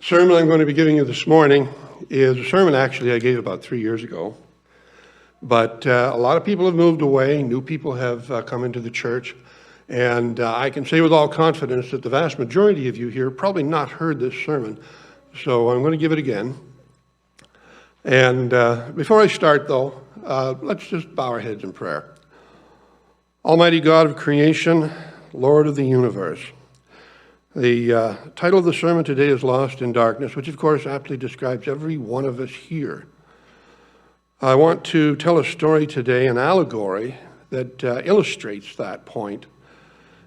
sermon I'm going to be giving you this morning is a sermon actually I gave about 3 years ago. But a lot of people have moved away, new people have come into the church, and I can say with all confidence that the vast majority of you here probably not heard this sermon, so I'm going to give it again. And before I start though, let's just bow our heads in prayer. Almighty God of creation, Lord of the universe. The title of the sermon today is Lost in Darkness, which of course aptly describes every one of us here. I want to tell a story today, an allegory, that illustrates that point.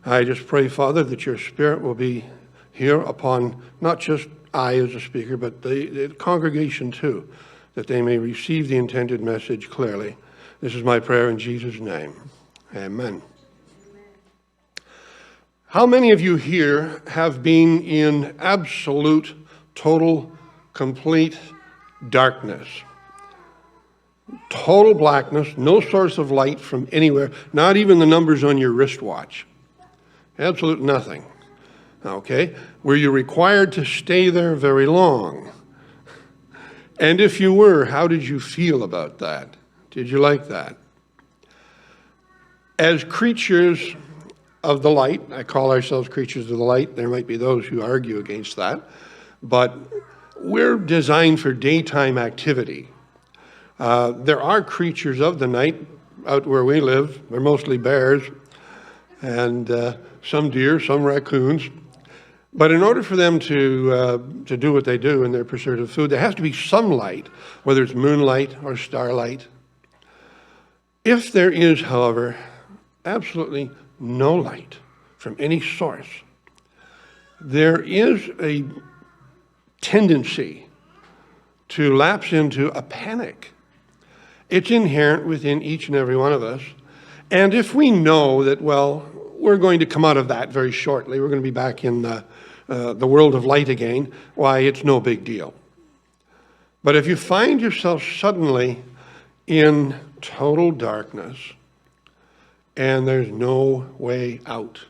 I just pray, Father, that your Spirit will be here upon not just I as a speaker, but the congregation too, that they may receive the intended message clearly. This is my prayer in Jesus' name. Amen. How many of you here have been in absolute, total, complete darkness? Total blackness, no source of light from anywhere, not even the numbers on your wristwatch. Absolute nothing. Okay? Were you required to stay there very long? And if you were, how did you feel about that? Did you like that? As creatures of the light, I call ourselves creatures of the light. There might be those who argue against that, but we're designed for daytime activity. There are creatures of the night out where we live. They're mostly bears and some deer, some raccoons. But in order for them to do what they do in their pursuit of food, there has to be some light, whether it's moonlight or starlight. If there is, however, absolutely no light from any source, there is a tendency to lapse into a panic. It's inherent within each and every one of us. And if we know that, well, we're going to come out of that very shortly, we're going to be back in the world of light again, why, it's no big deal. But if you find yourself suddenly in total darkness and there's no way out,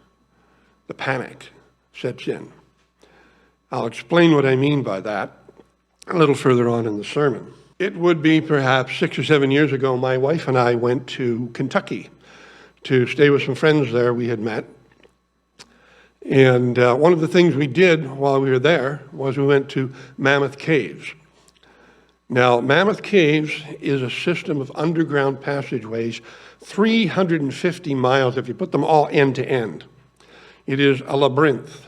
the panic sets in. I'll explain what I mean by that a little further on in the sermon. It would be perhaps 6 or 7 years ago, my wife and I went to Kentucky to stay with some friends there we had met. And one of the things we did while we were there was we went to Mammoth Caves. Now, Mammoth Caves is a system of underground passageways, 350 miles if you put them all end to end. It is a labyrinth,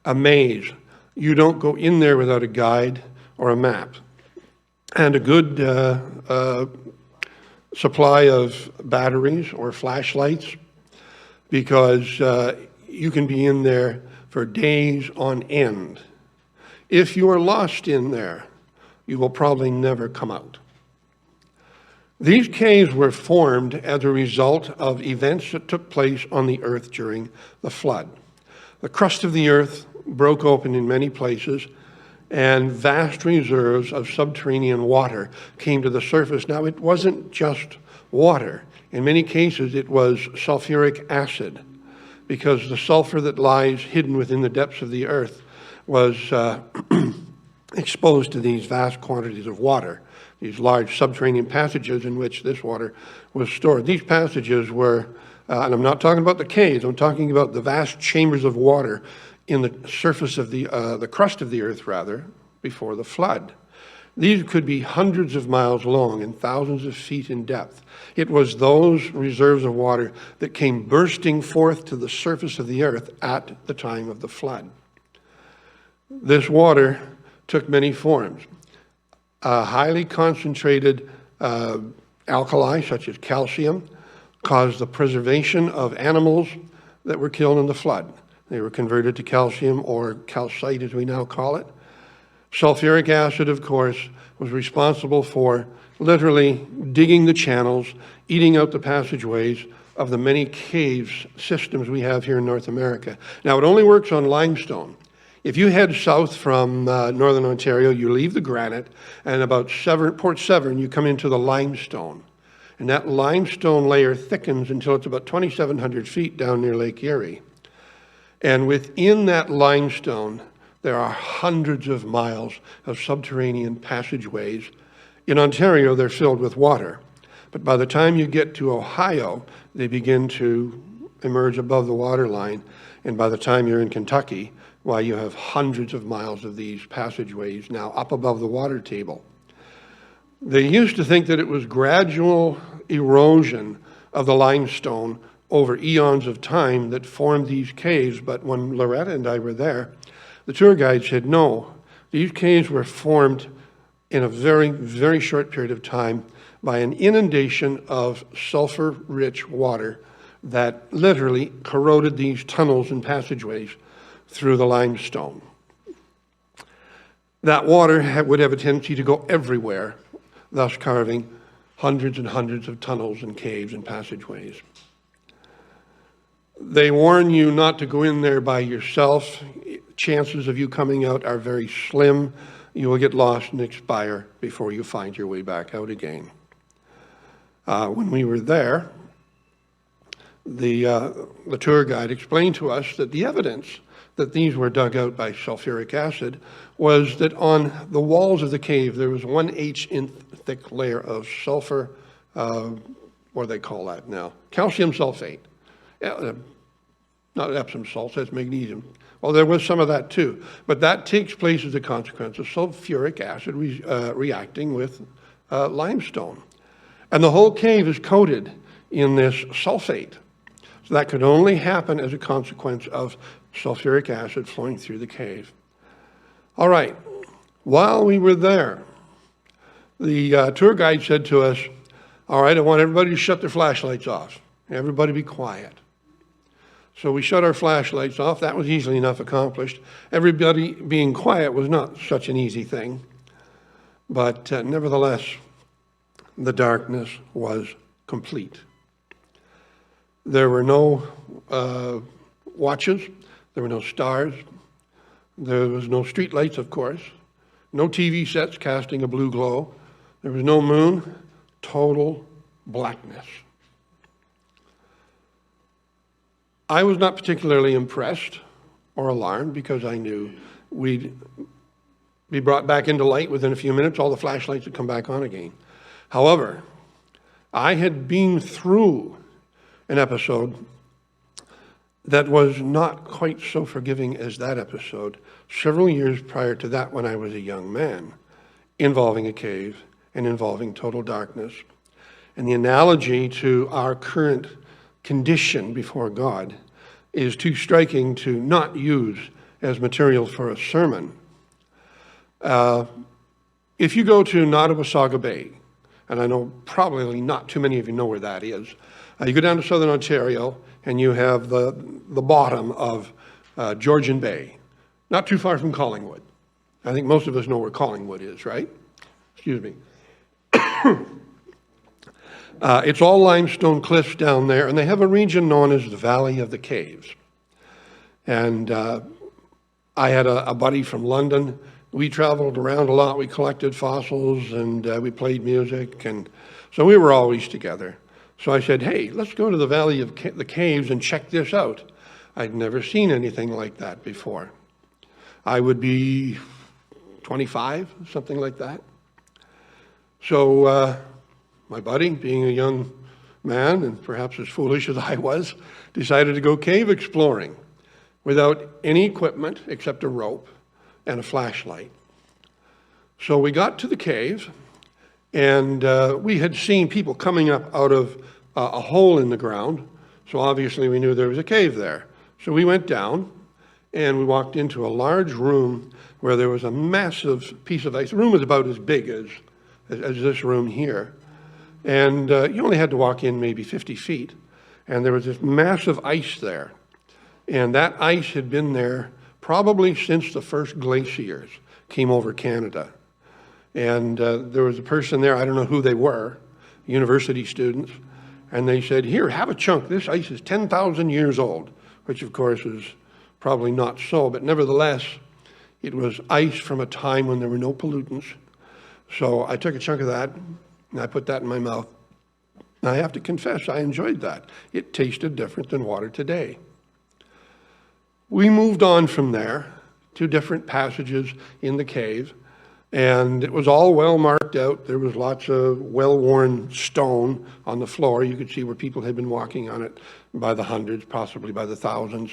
a maze. You don't go in there without a guide or a map. And a good supply of batteries or flashlights, because you can be in there for days on end. If you are lost in there, you will probably never come out. These caves were formed as a result of events that took place on the earth during the flood. The crust of the earth broke open in many places, and vast reserves of subterranean water came to the surface. Now, it wasn't just water. In many cases, it was sulfuric acid, because the sulfur that lies hidden within the depths of the earth was exposed to these vast quantities of water, these large subterranean passages in which this water was stored. These passages were, and I'm not talking about the caves, I'm talking about the vast chambers of water in the surface of the crust of the earth, rather, before the flood. These could be hundreds of miles long and thousands of feet in depth. It was those reserves of water that came bursting forth to the surface of the earth at the time of the flood. This water took many forms. Highly concentrated alkali, such as calcium, caused the preservation of animals that were killed in the flood. They were converted to calcium, or calcite as we now call it. Sulfuric acid, of course, was responsible for literally digging the channels, eating out the passageways of the many caves systems we have here in North America. Now, it only works on limestone. If you head south from northern Ontario, you leave the granite, and about Port Severn, you come into the limestone. And that limestone layer thickens until it's about 2,700 feet down near Lake Erie. And within that limestone, There are hundreds of miles of subterranean passageways. In Ontario, they're filled with water. But by the time you get to Ohio, they begin to emerge above the waterline. And by the time you're in Kentucky, why, you have hundreds of miles of these passageways now up above the water table. They used to think that it was gradual erosion of the limestone over eons of time that formed these caves, but when Loretta and I were there, the tour guide said, no, these caves were formed in a very, very short period of time by an inundation of sulfur-rich water that literally corroded these tunnels and passageways through the limestone. That water would have a tendency to go everywhere, thus carving hundreds and hundreds of tunnels and caves and passageways. They warn you not to go in there by yourself. Chances of you coming out are very slim. You will get lost and expire before you find your way back out again. When we were there, the tour guide explained to us that the evidence that these were dug out by sulfuric acid was that on the walls of the cave there was 1/8 inch thick layer of sulfur, what do they call that now? Calcium sulfate. Not Epsom salts, that's magnesium. Well, there was some of that too, but that takes place as a consequence of sulfuric acid reacting with limestone. And the whole cave is coated in this sulfate. So that could only happen as a consequence of sulfuric acid flowing through the cave. All right, while we were there, the tour guide said to us, all right, I want everybody to shut their flashlights off. Everybody be quiet. So we shut our flashlights off. That was easily enough accomplished. Everybody being quiet was not such an easy thing. But nevertheless, the darkness was complete. There were no watches. There were no stars. There was no street lights, of course. No TV sets casting a blue glow. There was no moon. Total blackness. I was not particularly impressed or alarmed because I knew we'd be brought back into light within a few minutes. All the flashlights would come back on again. However, I had been through an episode that was not quite so forgiving as that episode several years prior to that when I was a young man, involving a cave and involving total darkness. And the analogy to our current condition before God is too striking to not use as material for a sermon. If you go to Nottawasaga Bay, and I know probably not too many of you know where that is, you go down to southern Ontario and you have the bottom of Georgian Bay, not too far from Collingwood. I think most of us know where Collingwood is, right? Excuse me. It's all limestone cliffs down there, and they have a region known as the Valley of the Caves. And I had a buddy from London. We traveled around a lot. We collected fossils, and we played music, and so we were always together. So I said, hey, let's go to the Valley of the Caves and check this out. I'd never seen anything like that before. I would be 25, something like that. So my buddy, being a young man, and perhaps as foolish as I was, decided to go cave exploring without any equipment except a rope and a flashlight. So we got to the cave, and we had seen people coming up out of a hole in the ground, so obviously we knew there was a cave there. So we went down, and we walked into a large room where there was a massive piece of ice. The room was about as big as this room here. And you only had to walk in maybe 50 feet. And there was this massive ice there. And that ice had been there probably since the first glaciers came over Canada. And there was a person there, I don't know who they were, university students, and they said, here, have a chunk. This ice is 10,000 years old, which of course is probably not so, but nevertheless, it was ice from a time when there were no pollutants. So I took a chunk of that, and I put that in my mouth. And I have to confess, I enjoyed that. It tasted different than water today. We moved on from there two different passages in the cave. And it was all well marked out. There was lots of well-worn stone on the floor. You could see where people had been walking on it by the hundreds, possibly by the thousands.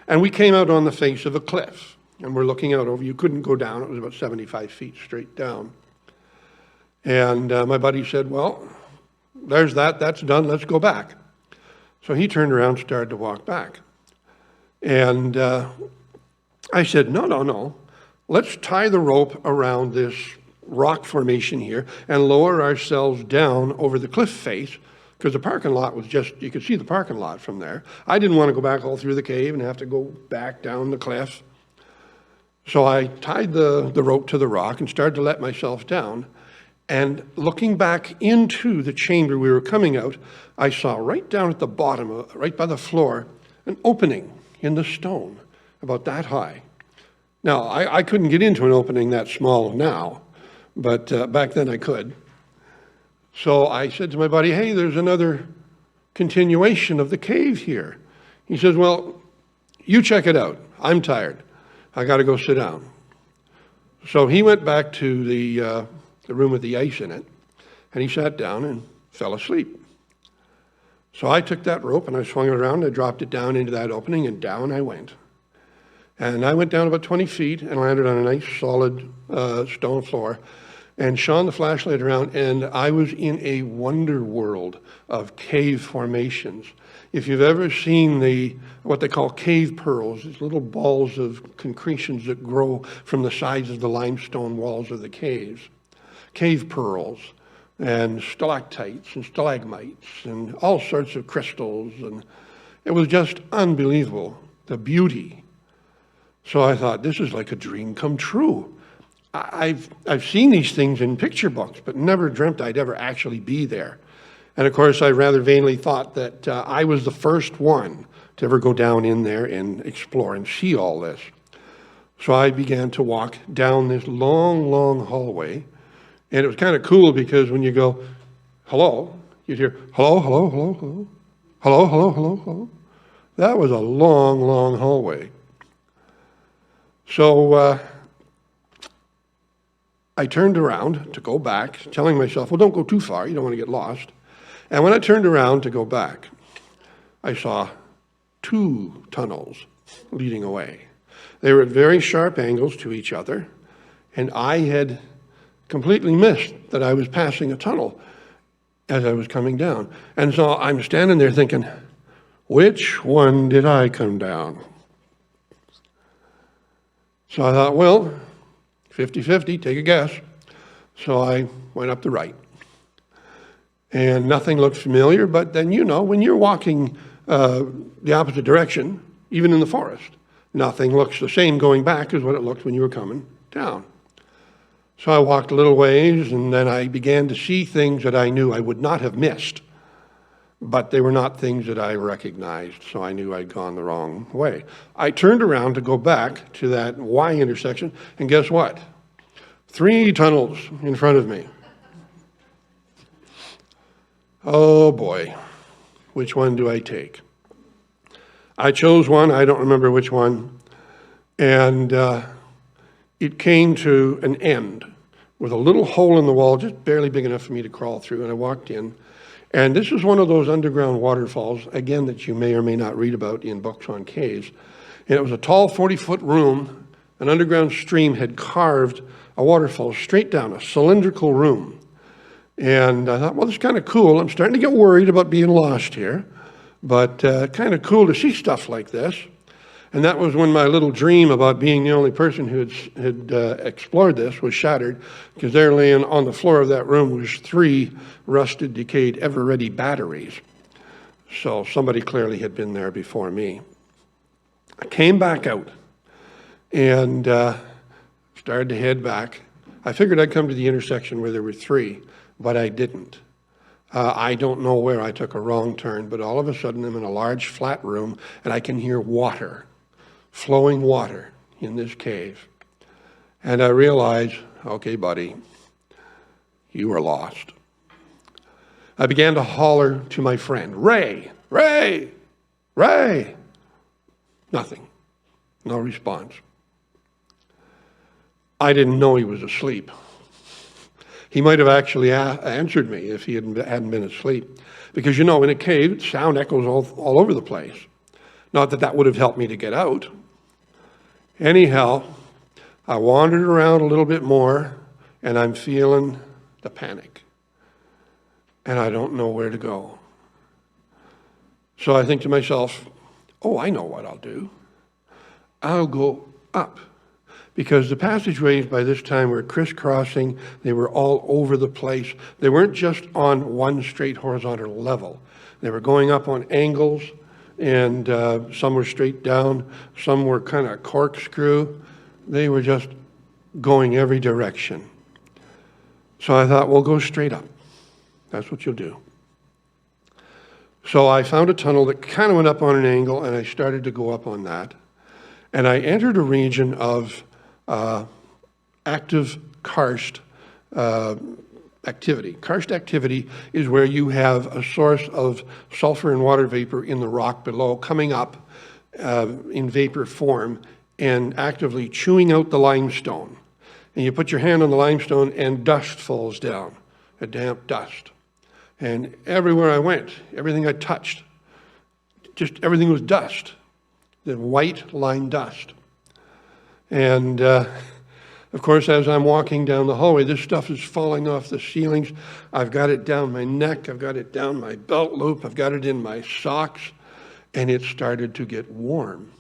And we came out on the face of a cliff. And we're looking out over. You couldn't go down. It was about 75 feet straight down. And my buddy said, well, there's that. That's done. Let's go back. So he turned around and started to walk back. And I said, no. Let's tie the rope around this rock formation here and lower ourselves down over the cliff face, because the parking lot was just, you could see the parking lot from there. I didn't want to go back all through the cave and have to go back down the cliff. So I tied the rope to the rock and started to let myself down. And looking back into the chamber we were coming out, I saw right down at the bottom, right by the floor, an opening in the stone about that high. Now, I couldn't get into an opening that small now, but back then I could. So I said to my buddy, hey, there's another continuation of the cave here. He says, well, you check it out. I'm tired. I got to go sit down. So he went back to the room with the ice in it, and he sat down and fell asleep. So I took that rope and I swung it around, I dropped it down into that opening, and down I went. And I went down about 20 feet and landed on a nice solid stone floor and shone the flashlight around, and I was in a wonder world of cave formations. If you've ever seen what they call cave pearls, these little balls of concretions that grow from the sides of the limestone walls of the caves, cave pearls and stalactites and stalagmites and all sorts of crystals, and it was just unbelievable, the beauty. So I thought, this is like a dream come true. I've seen these things in picture books, but never dreamt I'd ever actually be there. And of course, I rather vainly thought that I was the first one to ever go down in there and explore and see all this. So I began to walk down this long, long hallway. And it was kind of cool because when you go, hello, you'd hear, hello, hello, hello, hello, hello, hello, hello, hello. That was a long, long hallway. So I turned around to go back, telling myself, well, don't go too far. You don't want to get lost. And when I turned around to go back, I saw two tunnels leading away. They were at very sharp angles to each other, and I had completely missed that I was passing a tunnel as I was coming down. And so I'm standing there thinking, which one did I come down? So I thought, well, 50-50, take a guess. So I went up the right. And nothing looked familiar, but then, when you're walking the opposite direction, even in the forest, nothing looks the same going back as what it looked when you were coming down. So I walked a little ways, and then I began to see things that I knew I would not have missed, but they were not things that I recognized, so I knew I'd gone the wrong way. I turned around to go back to that Y intersection, and guess what? 3 tunnels in front of me. Oh boy, which one do I take? I chose one, I don't remember which one, and it came to an end with a little hole in the wall, just barely big enough for me to crawl through, and I walked in. And this is one of those underground waterfalls, again, that you may or may not read about in books on caves. And it was a tall 40-foot room. An underground stream had carved a waterfall straight down, a cylindrical room. And I thought, well, this is kind of cool. I'm starting to get worried about being lost here, but kind of cool to see stuff like this. And that was when my little dream about being the only person who had explored this was shattered, because there laying on the floor of that room was 3 rusted, decayed, ever-ready batteries. So somebody clearly had been there before me. I came back out and started to head back. I figured I'd come to the intersection where there were 3, but I didn't. I don't know where I took a wrong turn, but all of a sudden I'm in a large flat room and I can hear water. Flowing water in this cave. And I realized, okay, buddy, you were lost. I began to holler to my friend, Ray, Ray, Ray. Nothing. No response. I didn't know he was asleep. He might have actually answered me if he hadn't been asleep. Because, in a cave, sound echoes all over the place. Not that would have helped me to get out. Anyhow, I wandered around a little bit more, and I'm feeling the panic. And I don't know where to go. So I think to myself, I know what I'll do. I'll go up. Because the passageways by this time were crisscrossing. They were all over the place. They weren't just on one straight horizontal level. They were going up on angles, and some were straight down. Some were kind of corkscrew. They were just going every direction. So I thought, we'll go straight up. That's what you'll do. So I found a tunnel that kind of went up on an angle, and I started to go up on that. And I entered a region of active karst activity. Karst activity is where you have a source of sulfur and water vapor in the rock below coming up in vapor form and actively chewing out the limestone. And you put your hand on the limestone and dust falls down, a damp dust. And everywhere I went, everything I touched, just everything was dust, the white lime dust. And of course, as I'm walking down the hallway, this stuff is falling off the ceilings. I've got it down my neck. I've got it down my belt loop. I've got it in my socks. And it started to get warm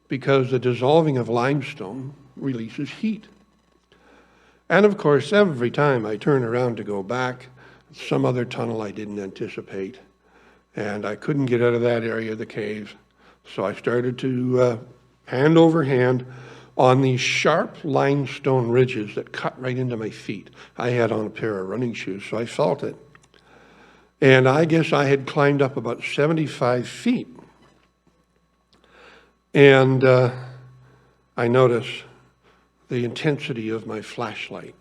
because the dissolving of limestone releases heat. And of course, every time I turn around to go back, some other tunnel I didn't anticipate. And I couldn't get out of that area of the cave. So I started to hand over hand on these sharp limestone ridges that cut right into my feet. I had on a pair of running shoes, so I felt it. And I guess I had climbed up about 75 feet. And I notice the intensity of my flashlight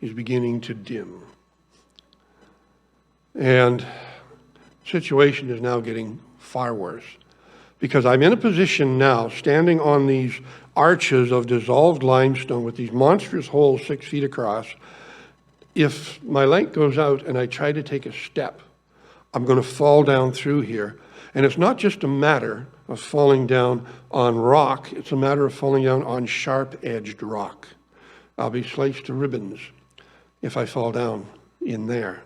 is beginning to dim. And the situation is now getting far worse. Because I'm in a position now, standing on these arches of dissolved limestone with these monstrous holes 6 feet across. If my light goes out and I try to take a step, I'm going to fall down through here. And it's not just a matter of falling down on rock, it's a matter of falling down on sharp-edged rock. I'll be sliced to ribbons if I fall down in there.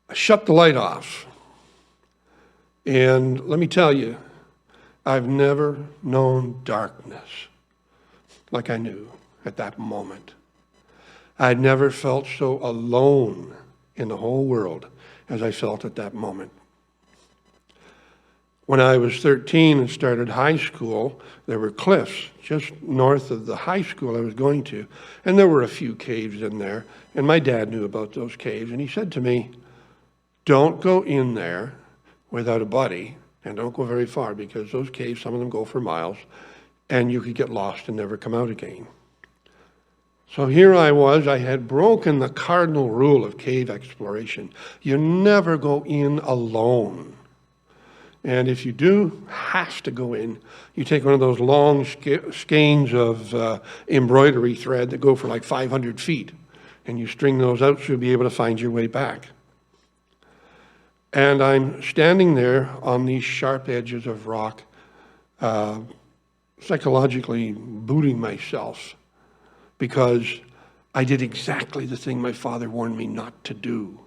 I shut the light off. And let me tell you, I've never known darkness like I knew at that moment. I'd never felt so alone in the whole world as I felt at that moment. When I was 13 and started high school, there were cliffs just north of the high school I was going to, and there were a few caves in there, and my dad knew about those caves, and he said to me, don't go in there without a buddy, and don't go very far, because those caves, some of them go for miles, and you could get lost and never come out again. So here I was, I had broken the cardinal rule of cave exploration. You never go in alone. And if you do have to go in, you take one of those long skeins of embroidery thread that go for like 500 feet, and you string those out so you'll be able to find your way back. And I'm standing there on these sharp edges of rock, psychologically booting myself because I did exactly the thing my father warned me not to do.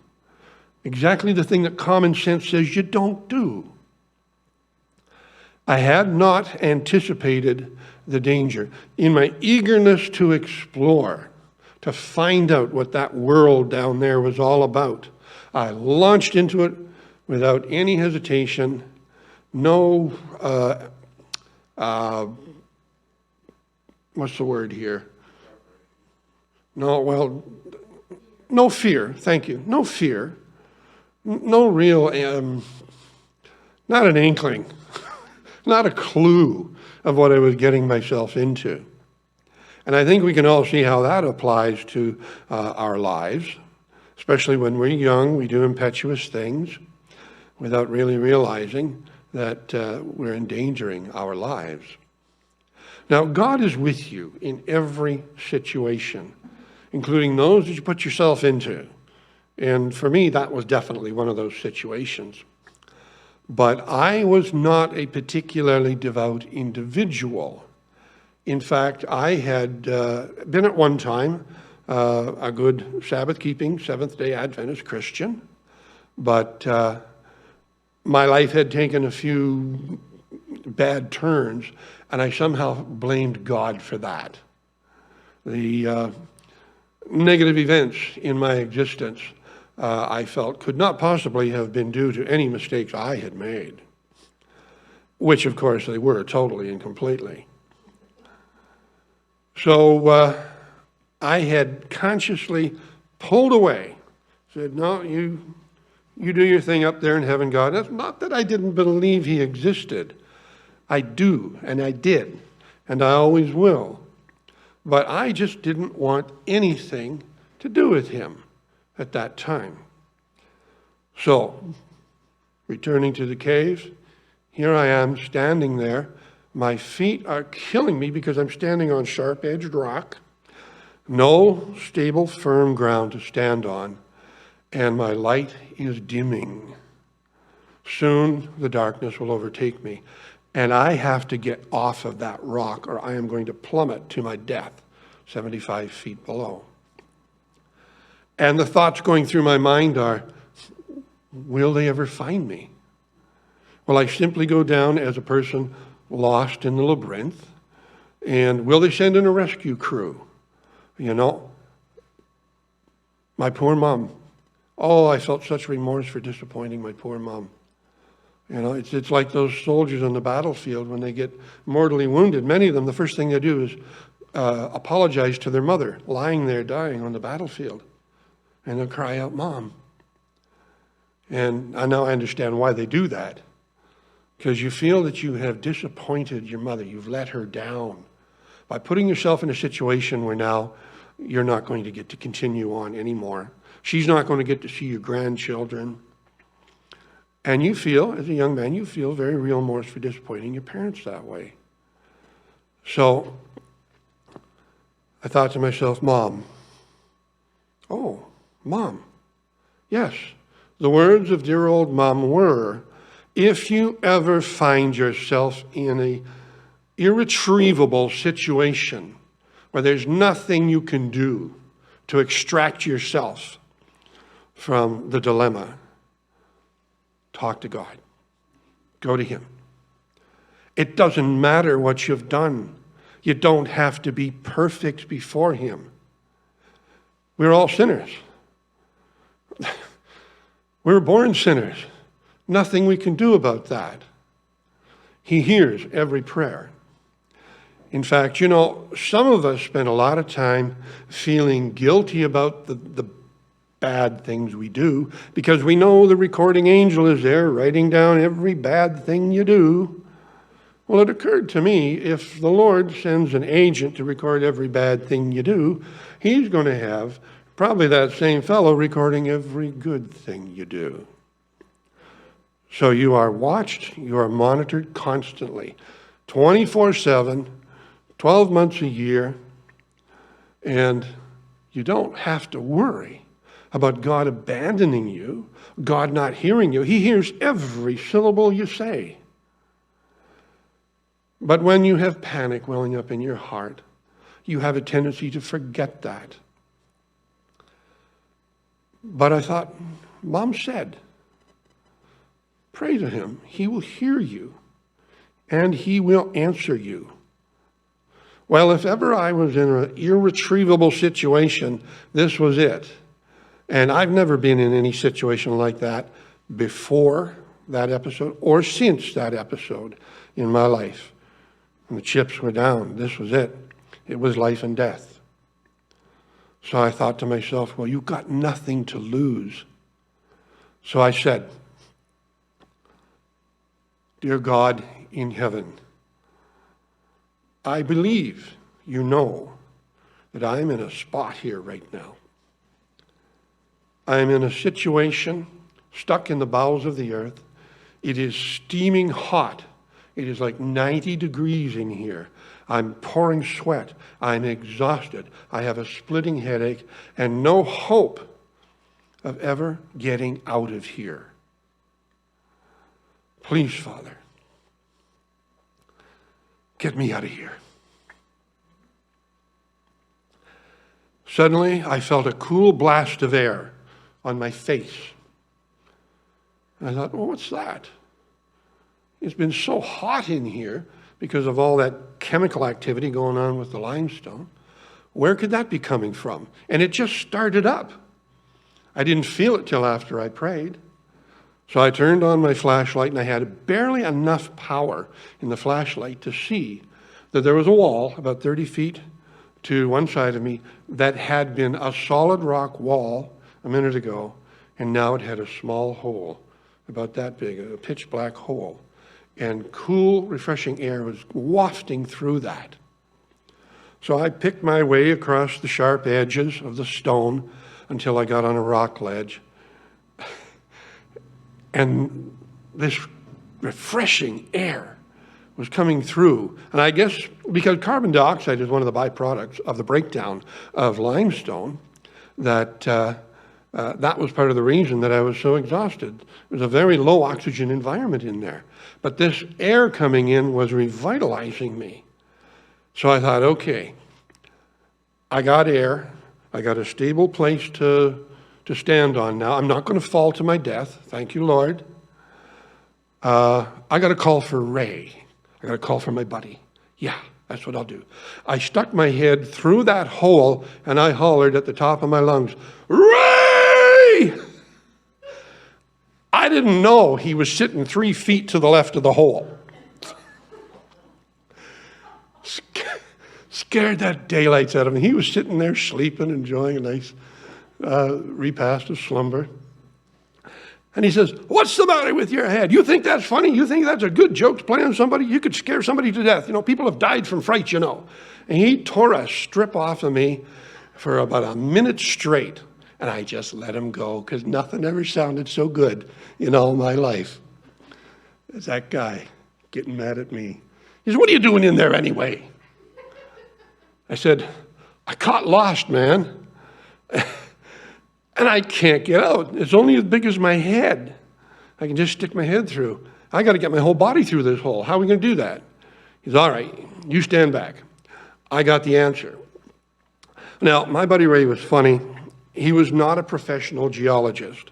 Exactly the thing that common sense says you don't do. I had not anticipated the danger. In my eagerness to explore, to find out what that world down there was all about, I launched into it without any hesitation, no, what's the word here? No fear, thank you. No fear, no real, not an inkling, not a clue of what I was getting myself into. And I think we can all see how that applies to our lives, especially when we're young, we do impetuous things without really realizing that we're endangering our lives. Now, God is with you in every situation, including those that you put yourself into. And for me, that was definitely one of those situations. But I was not a particularly devout individual. In fact, I had been at one time a good Sabbath-keeping, Seventh Day Adventist Christian, but my life had taken a few bad turns, and I somehow blamed God for that. The negative events in my existence, I felt, could not possibly have been due to any mistakes I had made, which, of course, they were totally and completely. So I had consciously pulled away, said, no, you do your thing up there in heaven, God. That's not that I didn't believe he existed. I do, and I did, and I always will. But I just didn't want anything to do with him at that time. So, returning to the caves, here I am standing there. My feet are killing me because I'm standing on sharp-edged rock. No stable, firm ground to stand on. And my light is dimming. Soon the darkness will overtake me. And I have to get off of that rock or I am going to plummet to my death, 75 feet below. And the thoughts going through my mind are, will they ever find me? Will I simply go down as a person lost in the labyrinth? And will they send in a rescue crew? You know, my poor mom. Oh, I felt such remorse for disappointing my poor mom. You know, it's like those soldiers on the battlefield when they get mortally wounded. Many of them, the first thing they do is apologize to their mother, lying there dying on the battlefield. And they'll cry out, Mom. And now I understand why they do that. Because you feel that you have disappointed your mother. You've let her down. By putting yourself in a situation where now you're not going to get to continue on anymore. She's not going to get to see your grandchildren. And you feel, as a young man, you feel very real remorse for disappointing your parents that way. So I thought to myself, Mom. Oh, Mom. Yes, the words of dear old Mom were, if you ever find yourself in an irretrievable situation where there's nothing you can do to extract yourself from the dilemma, talk to God. Go to him. It doesn't matter what you've done. You don't have to be perfect before him. We're all sinners. We're born sinners. Nothing we can do about that. He hears every prayer. In fact, you know, some of us spend a lot of time feeling guilty about the bad things we do because we know the recording angel is there writing down every bad thing you do. Well, it occurred to me, if the Lord sends an agent to record every bad thing you do, he's going to have probably that same fellow recording every good thing you do. So you are watched, you are monitored constantly, 24/7, 12 months a year, and you don't have to worry about God abandoning you, God not hearing you. He hears every syllable you say. But when you have panic welling up in your heart, you have a tendency to forget that. But I thought, Mom said, pray to him. He will hear you, and he will answer you. Well, if ever I was in an irretrievable situation, this was it. And I've never been in any situation like that before that episode or since that episode in my life. And the chips were down. This was it. It was life and death. So I thought to myself, well, you've got nothing to lose. So I said, Dear God in heaven, I believe you know that I'm in a spot here right now. I'm in a situation stuck in the bowels of the earth. It is steaming hot. It is like 90 degrees in here. I'm pouring sweat. I'm exhausted. I have a splitting headache and no hope of ever getting out of here. Please, Father, get me out of here. Suddenly, I felt a cool blast of air on my face. And I thought, well, what's that? It's been so hot in here because of all that chemical activity going on with the limestone. Where could that be coming from? And it just started up. I didn't feel it till after I prayed. So I turned on my flashlight, and I had barely enough power in the flashlight to see that there was a wall about 30 feet to one side of me that had been a solid rock wall a minute ago, and now it had a small hole about that big, a pitch black hole. And cool, refreshing air was wafting through that. So I picked my way across the sharp edges of the stone until I got on a rock ledge. And this refreshing air was coming through. And I guess because carbon dioxide is one of the byproducts of the breakdown of limestone, that was part of the reason that I was so exhausted. It was a very low oxygen environment in there. But this air coming in was revitalizing me. So I thought, okay, I got air. I got a stable place to stand on now. I'm not going to fall to my death. Thank you, Lord. I got to call for Ray. I got to call for my buddy. Yeah, that's what I'll do. I stuck my head through that hole and I hollered at the top of my lungs, Ray! I didn't know he was sitting 3 feet to the left of the hole. Scared that daylights out of him. He was sitting there sleeping, enjoying a nice repast of slumber. And he says, what's the matter with your head? You think that's funny? You think that's a good joke to play on somebody? You could scare somebody to death. You know, people have died from fright, you know. And he tore a strip off of me for about a minute straight. And I just let him go because nothing ever sounded so good in all my life as that guy getting mad at me. He says, what are you doing in there anyway? I said, I caught lost, man. And I can't get out. It's only as big as my head. I can just stick my head through. I got to get my whole body through this hole. How are we going to do that? He's all right. You stand back. I got the answer. Now, my buddy Ray was funny. He was not a professional geologist.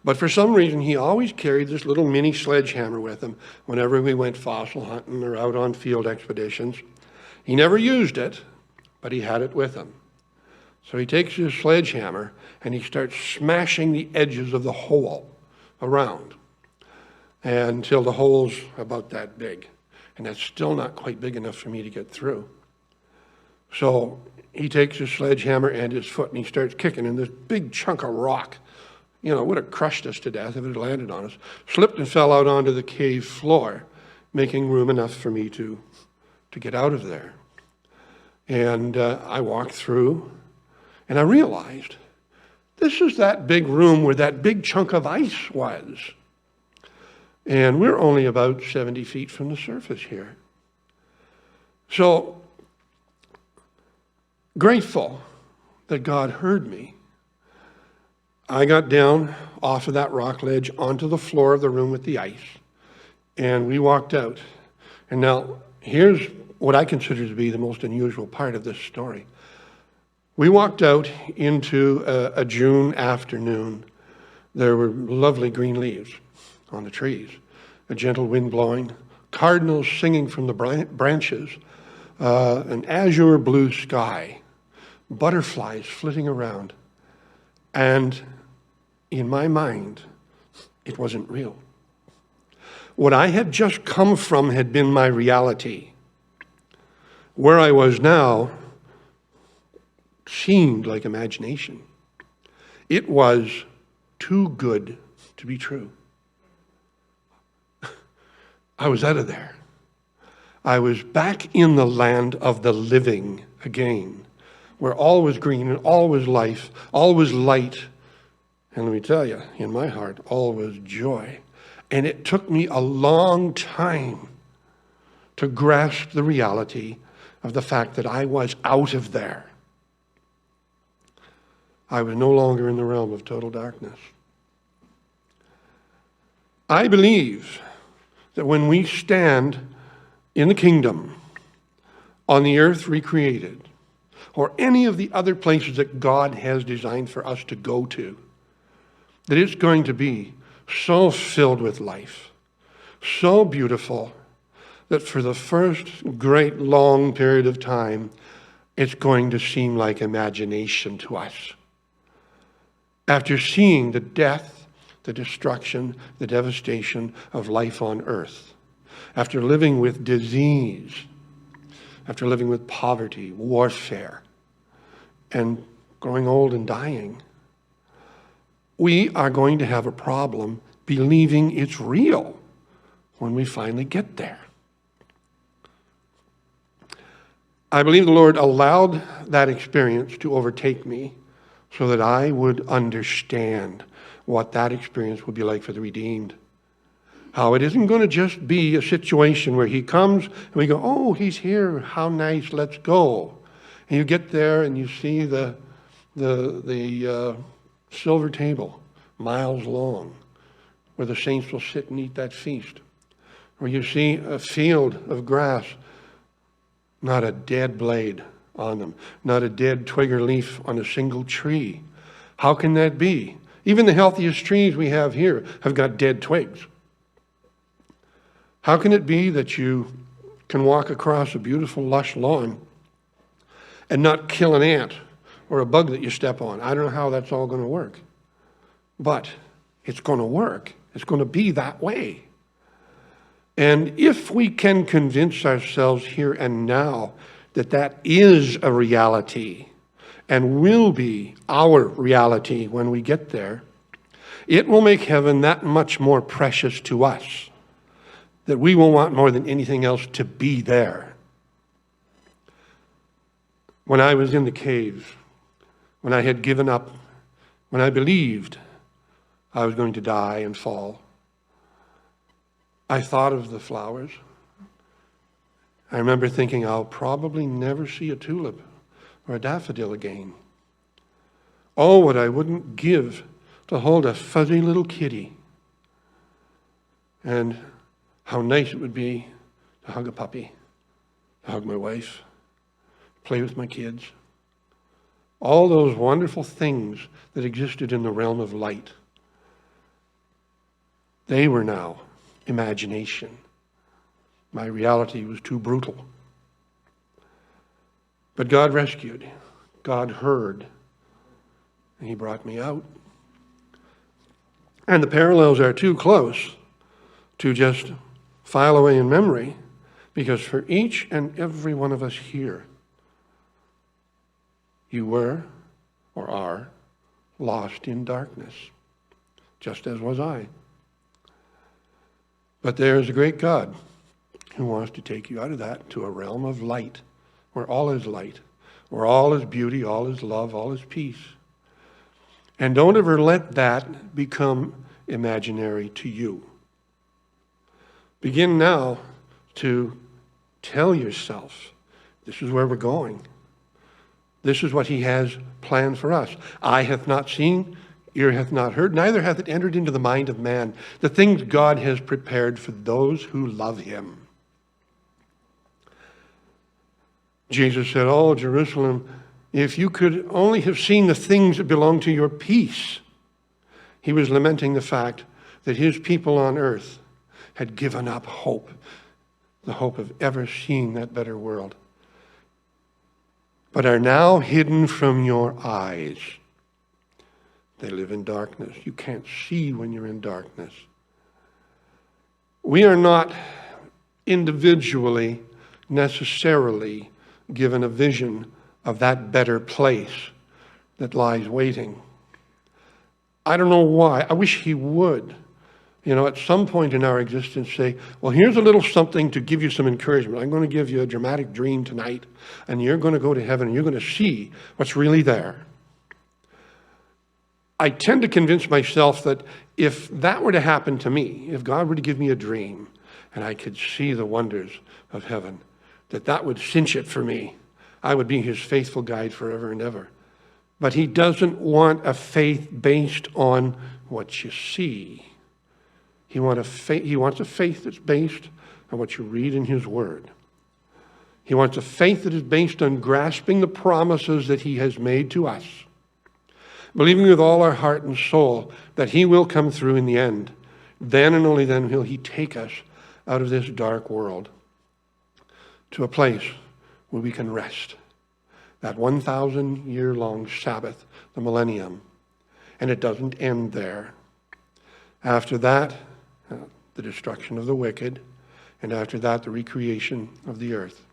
But for some reason, he always carried this little mini sledgehammer with him whenever we went fossil hunting or out on field expeditions. He never used it, but he had it with him. So he takes his sledgehammer and he starts smashing the edges of the hole around until the hole's about that big. And that's still not quite big enough for me to get through. So he takes his sledgehammer and his foot and he starts kicking, and this big chunk of rock, you know, would have crushed us to death if it had landed on us, slipped and fell out onto the cave floor, making room enough for me to get out of there. And I walked through. And I realized this is that big room where that big chunk of ice was. And we're only about 70 feet from the surface here. So, grateful that God heard me, I got down off of that rock ledge onto the floor of the room with the ice. And we walked out. And now, here's what I consider to be the most unusual part of this story. We walked out into a June afternoon. There were lovely green leaves on the trees, a gentle wind blowing, cardinals singing from the branches, an azure blue sky, butterflies flitting around. And in my mind, it wasn't real. What I had just come from had been my reality. Where I was now seemed like imagination. It was too good to be true. I was out of there. I was back in the land of the living again, where all was green and all was life, all was light. And let me tell you, in my heart, all was joy. And it took me a long time to grasp the reality of the fact that I was out of there. I was no longer in the realm of total darkness. I believe that when we stand in the kingdom, on the earth recreated, or any of the other places that God has designed for us to go to, that it's going to be so filled with life, so beautiful, that for the first great long period of time, it's going to seem like imagination to us. After seeing the death, the destruction, the devastation of life on earth, after living with disease, after living with poverty, warfare, and growing old and dying, we are going to have a problem believing it's real when we finally get there. I believe the Lord allowed that experience to overtake me so that I would understand what that experience would be like for the redeemed. How it isn't going to just be a situation where he comes and we go, oh, he's here, how nice, let's go. And you get there and you see the silver table, miles long, where the saints will sit and eat that feast. Or you see a field of grass, not a dead blade on them, not a dead twig or leaf on a single tree. How can that be? Even the healthiest trees we have here have got dead twigs. How can it be that you can walk across a beautiful lush lawn and not kill an ant or a bug that you step on? I don't know how that's all going to work. But it's going to work. It's going to be that way. And if we can convince ourselves here and now that that is a reality and will be our reality when we get there, it will make heaven that much more precious to us that we will want more than anything else to be there. When I was in the caves, when I had given up, when I believed I was going to die and fall, I thought of the flowers. I remember thinking, I'll probably never see a tulip or a daffodil again. Oh, what I wouldn't give to hold a fuzzy little kitty. And how nice it would be to hug a puppy, to hug my wife, play with my kids. All those wonderful things that existed in the realm of light. They were now imagination. My reality was too brutal. But God rescued. God heard. And he brought me out. And the parallels are too close to just file away in memory, because for each and every one of us here, you were or are lost in darkness, just as was I. But there is a great God who wants to take you out of that to a realm of light, where all is light, where all is beauty, all is love, all is peace. And don't ever let that become imaginary to you. Begin now to tell yourself, this is where we're going. This is what he has planned for us. Eye hath not seen, ear hath not heard, neither hath it entered into the mind of man, the things God has prepared for those who love him. Jesus said, oh, Jerusalem, if you could only have seen the things that belong to your peace. He was lamenting the fact that his people on earth had given up hope, the hope of ever seeing that better world, but are now hidden from your eyes. They live in darkness. You can't see when you're in darkness. We are not individually necessarily given a vision of that better place that lies waiting. I don't know why. I wish he would. At some point in our existence say, well, here's a little something to give you some encouragement. I'm going to give you a dramatic dream tonight, and you're going to go to heaven, and you're going to see what's really there. I tend to convince myself that if that were to happen to me, if God were to give me a dream, and I could see the wonders of heaven, that would cinch it for me. I would be his faithful guide forever and ever. But he doesn't want a faith based on what you see. He wants a faith that's based on what you read in his word. He wants a faith that is based on grasping the promises that he has made to us, believing with all our heart and soul that he will come through in the end. Then and only then will he take us out of this dark world to a place where we can rest. That 1,000-year-long Sabbath, the millennium. And it doesn't end there. After that, the destruction of the wicked, and after that, the recreation of the earth.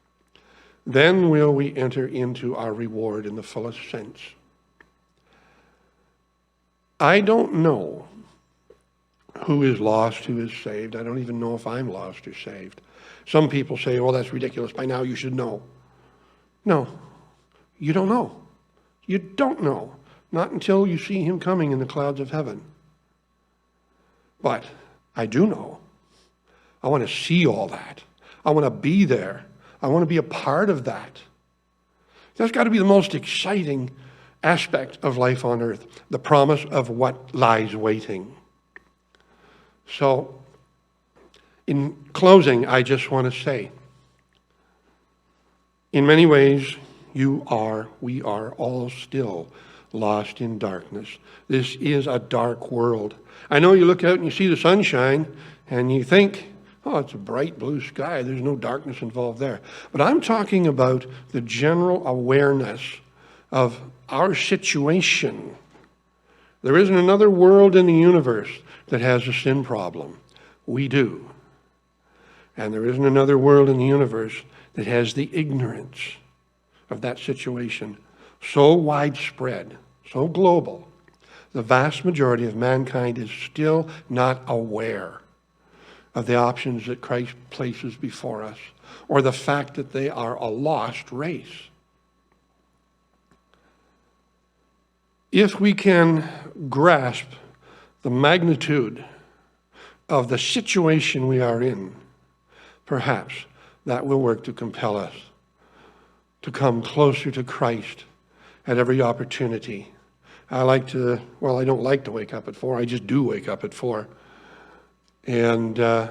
Then will we enter into our reward in the fullest sense. I don't know who is lost, who is saved. I don't even know if I'm lost or saved. Some people say, well, that's ridiculous. By now you should know. No, you don't know. You don't know. Not until you see him coming in the clouds of heaven. But I do know. I want to see all that. I want to be there. I want to be a part of that. That's got to be the most exciting aspect of life on earth, the promise of what lies waiting. So, in closing, I just want to say, in many ways, we are all still lost in darkness. This is a dark world. I know you look out and you see the sunshine and you think, oh, it's a bright blue sky. There's no darkness involved there. But I'm talking about the general awareness of our situation. There isn't another world in the universe that has a sin problem. We do. And there isn't another world in the universe that has the ignorance of that situation so widespread, so global. The vast majority of mankind is still not aware of the options that Christ places before us, or the fact that they are a lost race. If we can grasp the magnitude of the situation we are in, perhaps that will work to compel us to come closer to Christ at every opportunity. I don't like to wake up at 4. I just do wake up at 4. And I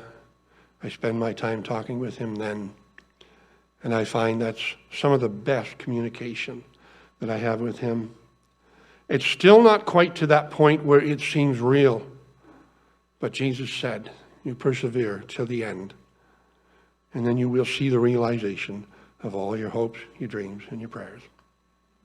spend my time talking with him then. And I find that's some of the best communication that I have with him. It's still not quite to that point where it seems real. But Jesus said, you persevere till the end. And then you will see the realization of all your hopes, your dreams, and your prayers.